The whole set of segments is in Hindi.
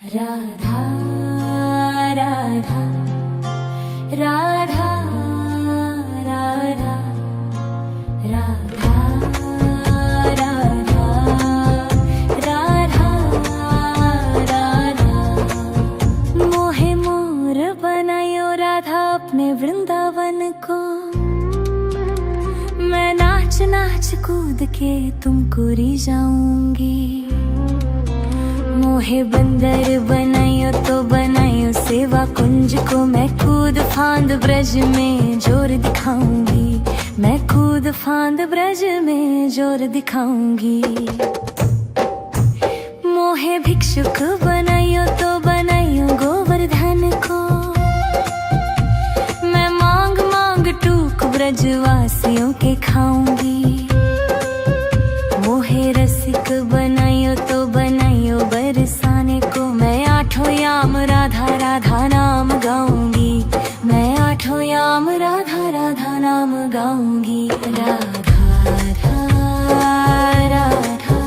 राधा राधा राधा राधा राधा राधा राधा राधा मोहे मोर बनायो राधा अपने वृंदावन को। मैं नाच नाच कूद के तुमको रिझाऊंगी। मोहे बंदर बनायो तो बनायो सेवा कुंज को। मैं कूद फांद ब्रज में जोर दिखाऊंगी। मैं कूद फांद ब्रज में जोर दिखाऊंगी। मोहे भिक्षुक बनायो तो बनायो गोवर्धन को। मैं मांग मांग टूक ब्रजवासियों के खाऊंगी। मोहे रसिक बनायो तो बनायो बरसाने को। मैं आठों याम राधा राधा नाम गाऊंगी। मैं आठों याम राधा राधा नाम गाऊंगी। राधा राधा राधा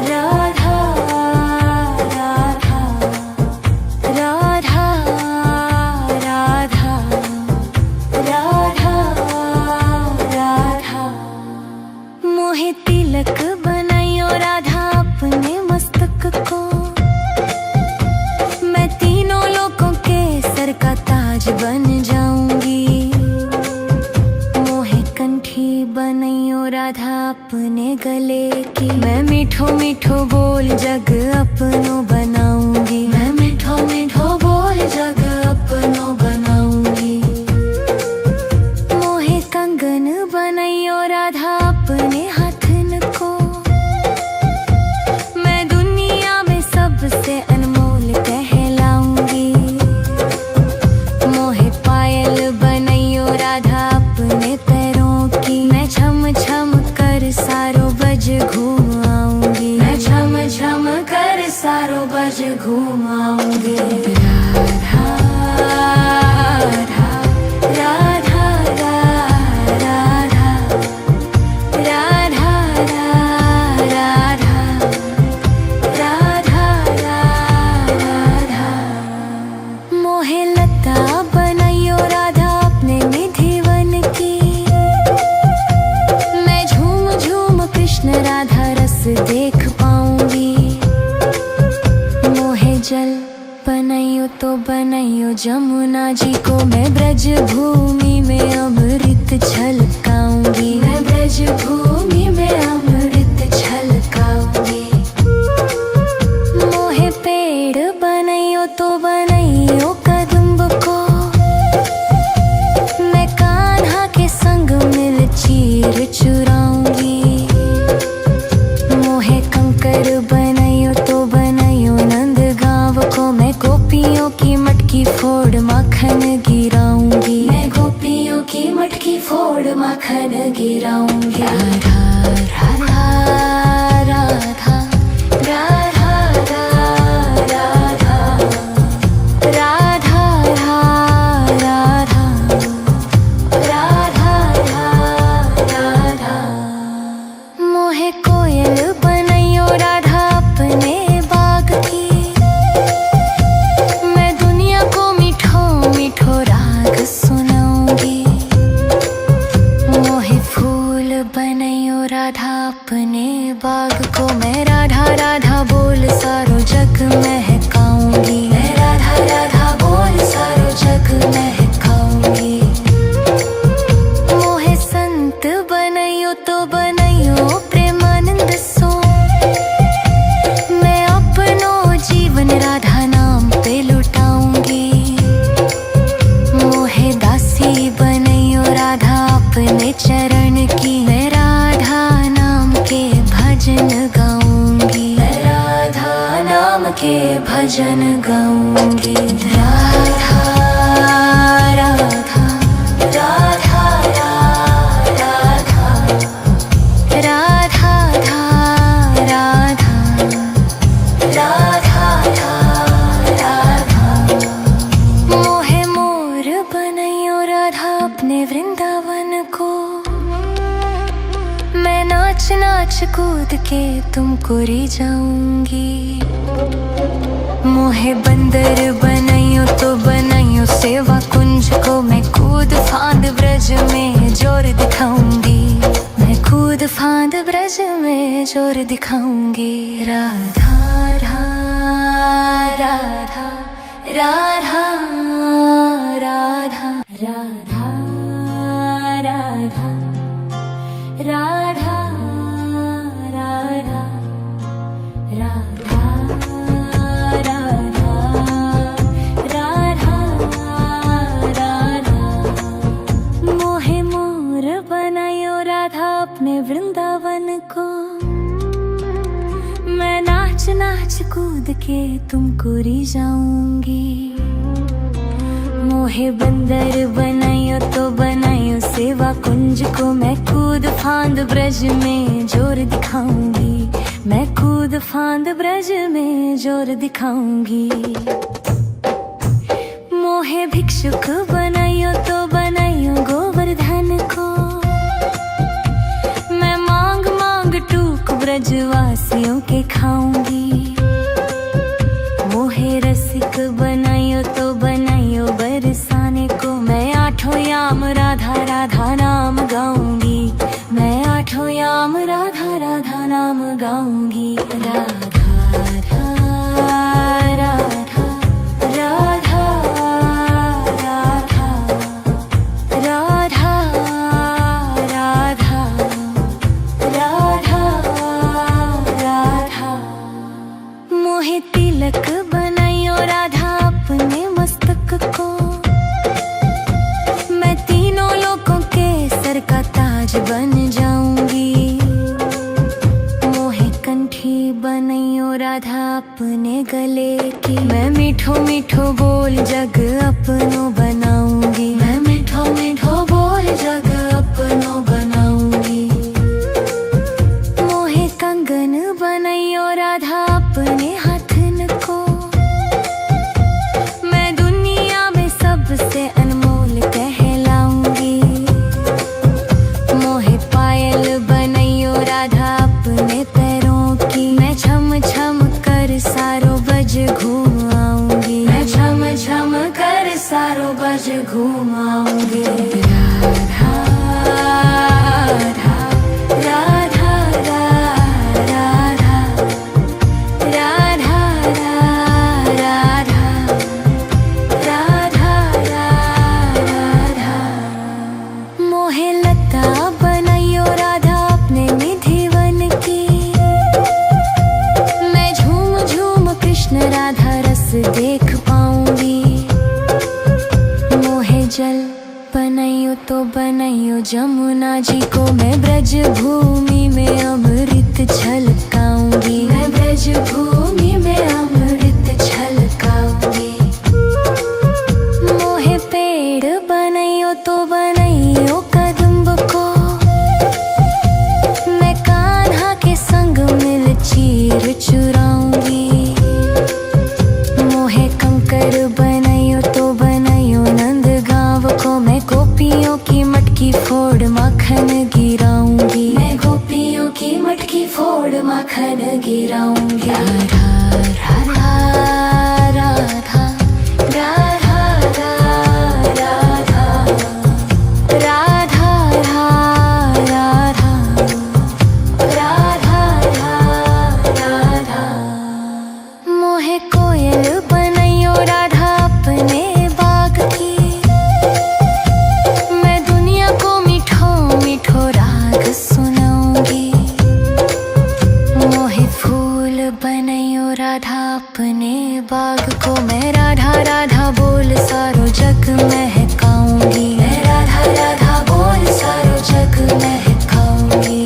राधा राधा राधा राधा राधा। मोहे तिलक बनायो राधा अपने मस्तक को। मैं तीनों लोगों के सर का ताज बन जाऊंगी। मोहे कंठी बनायो राधा अपने गले की। मैं मीठो मीठो बोल जग अपनो बनाऊंगी। मैं मीठो मीठो बोल जग अपनो बनाऊंगी। मोहे कंगन बनायो राधा अपने हाथन को। मैं दुनिया में सबसे अनमोल कहलाऊंगी। मोहे पायल बनायो राधा अपने पैरों की। मैं छम छम कर सारो बज घूम आऊंगी। मैं छम छम कर सारो बज घूम आऊंगी। राधा राधा राधा राधा राधा राधा राधा राधा। मोहे लता बनायो राधा अपने निधिवन की। मैं झूम झूम कृष्ण राधा रस देख पाऊंगी। मोहे जल बनायो तो बनायो जमुना जी को। मैं ब्रज भूमि में अमृत छलकाऊंगी। मैं ब्रज भूमि में अमृत छलकाऊंगी। मोहे पेड़ बनायो तो बनायो कदम्ब को। मैं कान्हा के संग मिल चीर चुराऊंगी। मोहे कंकर बनायो तो बनायो नंद गांव को। मैं गोपियों की मटकी फोड़ माखन गिराऊंगी। मैं गोपियों की मटकी फोड़ माखन गिराऊंगी। राधा राधा राधा राधा राधा राधा राधा राधा। मोहे कोयल बनायो राधा अपने बाग की। मैं दुनिया को मीठो मीठो राग सुनाऊंगी। मोहे फूल बनायो राधा अपने बाग को। मैं राधा राधा बोल सारो जग महकाऊंगी। मैं राधा राधा बोल सारो जग महकाऊंगी। मोहे संत बनायो तो बनायो प्रेमानंद सो। मैं अपनो जीवन राधा नाम पे लुटाऊंगी। मोहे दासी बनायो राधा अपने चरण की। मैं राधा नाम के भजन गाऊंगी। मैं राधा नाम के भजन गाऊंगी। राधा राधा राधा राधा राधा राधा राधा। मोहे मोर बनायो राधा अपने वृंदावन को। मैं नाच नाच कूद के तुमको रिझाऊंगी। मोहे बंदर बनाइयो तो बनाइयो सेवा कुंज को मैं कूद फांद ब्रज में जोर दिखाऊंगी, मैं कूद फांद ब्रज में जोर दिखाऊंगी। राधा राधा राधा राधा राधा राधा राधा राधा राधा राधा राधा राधा। मोहे मोर बनायो राधा अपने वृंदावन को, मैं नाच नाच कूद के तुमको रिझाऊंगी। मोहे बंदर बनायो तो बनायो सेवा कुंज को, मैं कूद फांद ब्रज में जोर दिखाऊंगी, मैं कूद फांद ब्रज में जोर दिखाऊंगी। मोहे भिक्षुक बनायो तो बनायो गोवर्धन को, मैं मांग मांग टूक ब्रजवासियों के खाऊंगी। मोहे रसिक बनायो तो बनायो बरसाने को, मैं आठों याम राधा राधा नाम गाऊंगी, मैं आठों याम राधा राधा नाम गाऊंगी। राधा राधा राधा राधा राधा राधा राधा राधा। मोहे तिलक बनायो राधा अपने मस्तक को, मैं तीनों लोगों के सर का ताज बन जाऊंगी। मोहे कंठी बनायो राधा अपने गले की, मैं मीठो मीठो बोल जग अपनो बनाऊंगी, मैं मीठो मीठो बोल जग अपनो बनाऊंगी। मोहे कंगन बनायो राधा अपने हाथन को, मैं दुनिया में सबसे अनमोल कहलाऊंगी। मोहे पायल बनायो राधा अपने पैरों की, मैं छम छम कर सारो बज घूम आऊंगी, मैं छम छम कर सारो बज घूम आऊंगी। राधा राधा राधा राधा राधा राधा राधा। मोहे लता बनायो राधा अपने निधिवन की, मैं झूम झूम कृष्ण राधा रस देख पाऊंगी। मोहे जल बनायो तो बनायो जमुना जी को, मैं ब्रज भूमि में अमृत छलकाऊंगी, मैं ब्रज भूमि में अमृत छलकाऊंगी। मोहे पेड़ बनायो तो बनायो कदम्ब को, मैं कान्हा के संग मिल चीर चुराऊंगी। मोहे कंकर बनायो तो बनायो नंद गांव को, मैं गोपियों की मटकी फोड़ माखन गिराऊंगी, मैं गोपियों की मटकी फोड़ माखन गिराऊंगी। राधा राधा राधा राधा राधा राधा राधा राधा राधा। मोहे कोयल बनायो राधा अपने बाग की, मैं दुनिया को मीठो मीठो राग सुनाऊंगी। मोहे फूल बनायो राधा अपने बाग को, मैं राधा राधा बोल सारो जग महकाऊंगी, मैं राधा राधा बोल सारो जग महकाऊंगी।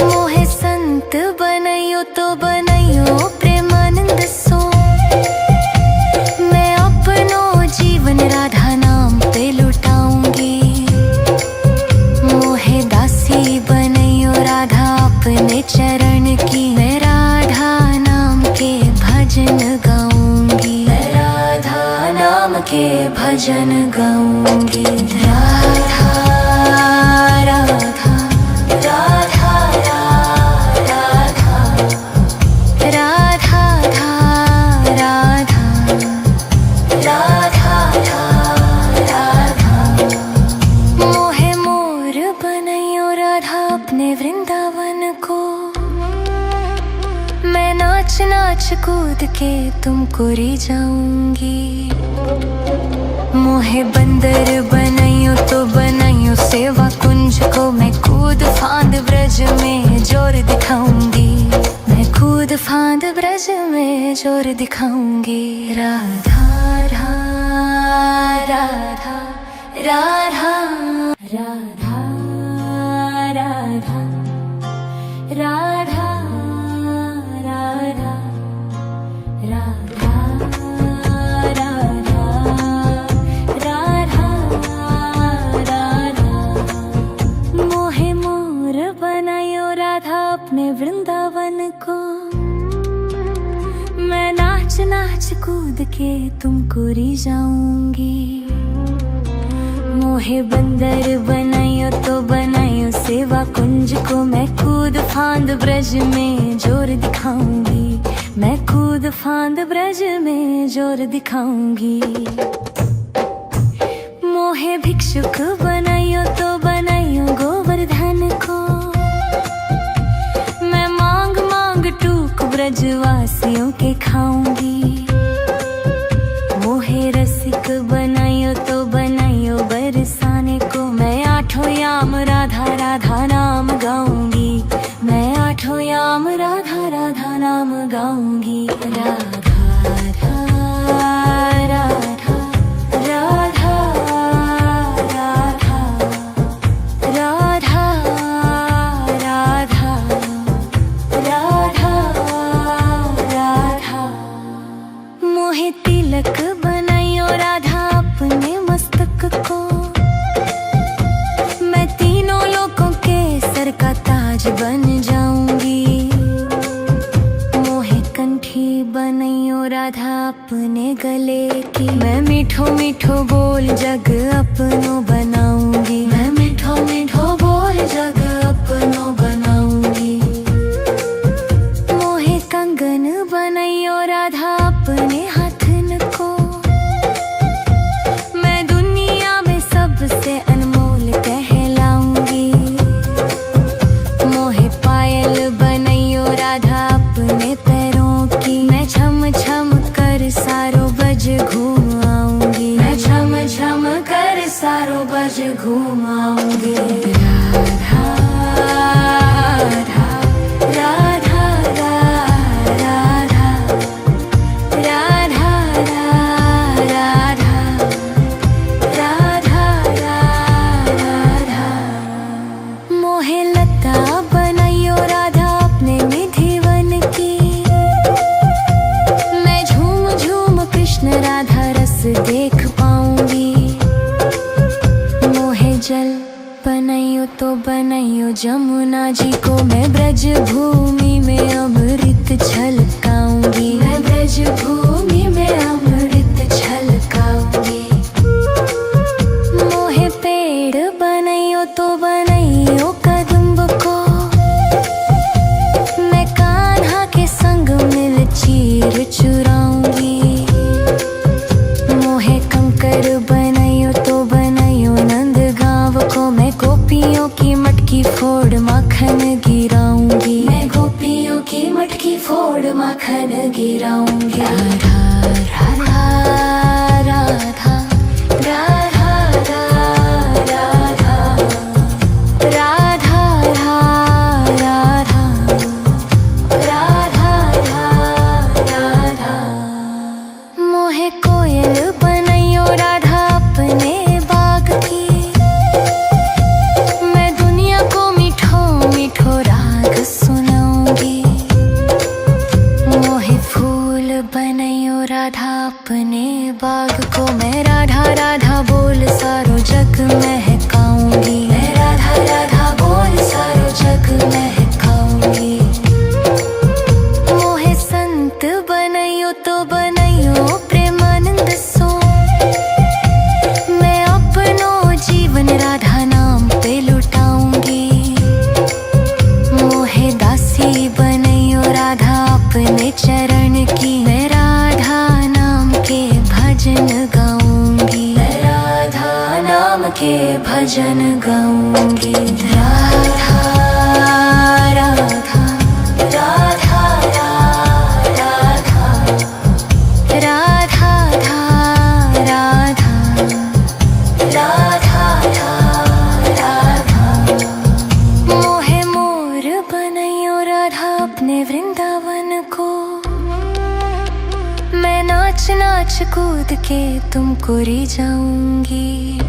मोहे संत बनायो तो बनायो प्रेमानंद सो, मैं अपनो जीवन राधा नाम पे लुटाऊंगी। मोहे दासी बनायो राधा अपने चरण की, मैं राधा नाम के भजन गाऊंगी, मैं राधा नाम के भजन गाऊंगी। राधा राधा राधा राधा राधा राधा कूद के तुमको री जाऊंगी। मोहे बंदर बनाइयो तो बनाइयो सेवा कुंज को, मैं कूद फांद ब्रज में जोर दिखाऊंगी। मैं कूद फांद ब्रज में जोर दिखाऊंगी। राधा राधा राधा राधा राधा राधा राधा राधा राधा राधा राधा। मोहे मोर बनायो राधा अपने वृंदावन को, मैं नाच नाच कूद के तुमको री जाऊंगी। मोहे बंदर बनाइयो तो बनाइयो सेवा कुंज को, मैं कूद फांद ब्रज में जोर दिखाऊंगी। मैं कूद फांद ब्रज में जोर दिखाऊंगी। मोहे भिक्षुक बनाइयो तो बनाइयो गोवर्धन को, मैं मांग मांग टूक ब्रजवासियों के खाऊंगी। मोहे रसिक बनाइयो तो बनाइयो बरसाने को, मैं आठों याम राधा राधा नाम गाऊंगी। मैं आठों याम राधा राधा नाम गाऊंगी। राधा राधा राधा राधा राधा राधा राधा राधा राधा। मोहे तिलक बनाइयो राधा अपने मस्तक को, मैं तीनों लोगों के सर का ताज बन जाऊंगी। मोहे कंठी बनाइयो राधा अपने गले की, मैं मीठो मीठो बोल जग अपनो बनाऊंगी। मैं मीठो मीठो बोल जग अपनो बनाऊंगी। मोहे कंगन बनाइयो राधा अपने हाथन को, मैं दुनिया में सबसे अनमोल कहलाऊंगी। मोहे पायल बनाइयो राधा अपने पैरों की, मैं छम छम कर सारो बज घूम आऊंगी। मैं छम छम कर सारो बज घूम आऊंगी। राधा राधा राधा राधा राधा राधा राधा राधा। मोहे लता बनाइयो राधा अपने निधिवन की, मैं झूम झूम कृष्ण राधा रस देख पाऊंगी। मोहे जल बनाइयो तो बनाइयो जमुना जी को, मैं ब्रज भूमि में अमृत छलकाऊंगी। मैं ब्रज भूमि में अमृत छलकाऊंगी। मोहे पेड़ बनाइयो तो बनाइयो कदम्ब को, मैं कान्हा के संग मिल चीर चुराऊंगी। मोहे कंकर बनाइयो तो बनाइयो नंद गाँव को, मैं गोपियों की मटकी फोड़ माखन गिराऊंगी। मैं गोपियों की मटकी फोड़ माखन गिराऊंगी। राधा राधा राधा राधा राधा राधा राधा राधा राधा। मोहे कोयल बनाइयो राधा अपने बाग की, मैं दुनिया को मीठो मीठो राग सुनाऊंगी। मोहे फूल बनाइयो राधा अपने बाग को, मैं राधा राधा बोल सारो जग महकाऊंगी। मैं राधा राधा बोल सारो जग महकाऊंगी। मोहे संत बनाइयो तो बनाइयो प्रेमानंद सो, मैं अपनो जीवन राधा नाम पे लुटाऊंगी। मोहे दासी बनाइयो राधा अपने चरण की, मैं राधा नाम के भजन गाऊंगी। मैं राधा नाम के भजन गाऊंगी। राधा राधा राधा राधा राधा अपने वृंदावन को। मैं नाच नाच कूद के तुमको री जाऊंगी।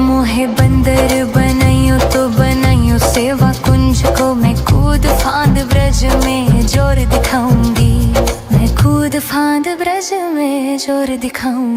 मोहे बंदर बनाइयो तो बनाइयो सेवा कुंज को। मैं कूद फांद ब्रज में जोर दिखाऊंगी। मैं कूद फांद ब्रज में जोर दिखाऊंगी।